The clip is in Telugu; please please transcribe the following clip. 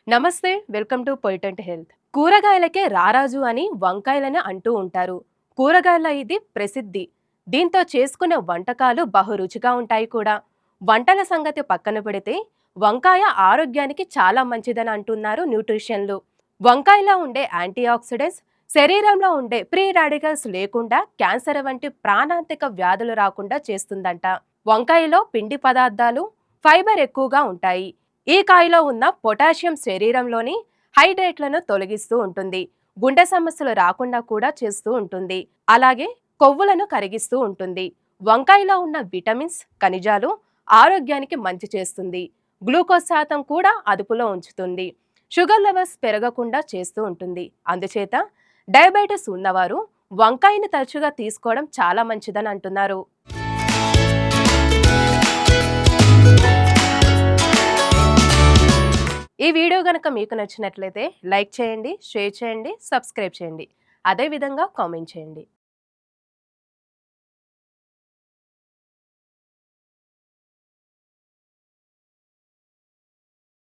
నమస్తే, వెల్కమ్ టు పొయిటెంట్ హెల్త్. కూరగాయలకే రారాజు అని వంకాయలని అంటూ ఉంటారు. కూరగాయల ఇది ప్రసిద్ధి. దీంతో చేసుకునే వంటకాలు బహు రుచిగా ఉంటాయి కూడా. వంటల సంగతి పక్కన పెడితే వంకాయ ఆరోగ్యానికి చాలా మంచిదని అంటున్నారు న్యూట్రిషన్లు. వంకాయలో ఉండే యాంటీ ఆక్సిడెంట్స్ శరీరంలో ఉండే ఫ్రీ రాడికల్స్ లేకుండా క్యాన్సర్ వంటి ప్రాణాంతక వ్యాధులు రాకుండా చేస్తుందంట. వంకాయలో పిండి పదార్థాలు, ఫైబర్ ఎక్కువగా ఉంటాయి. ఈ కాయలో ఉన్న పొటాషియం శరీరంలోని హైడ్రేట్లను తొలగిస్తూ ఉంటుంది. గుండె సమస్యలు రాకుండా కూడా చేస్తూ ఉంటుంది. అలాగే కొవ్వులను కరిగిస్తూ ఉంటుంది. వంకాయలో ఉన్న విటమిన్స్, ఖనిజాలు ఆరోగ్యానికి మంచి చేస్తుంది. గ్లూకోజ్ శాతం కూడా అదుపులో ఉంచుతుంది. షుగర్ లెవెల్స్ పెరగకుండా చేస్తూ ఉంటుంది. అందుచేత డయాబెటిస్ ఉన్నవారు వంకాయని తరచుగా తీసుకోవడం చాలా మంచిదని అంటున్నారు. ఈ వీడియో గనక మీకు నచ్చినట్లయితే లైక్ చేయండి, షేర్ చేయండి, సబ్స్క్రైబ్ చేయండి. అదేవిధంగా కామెంట్ చేయండి.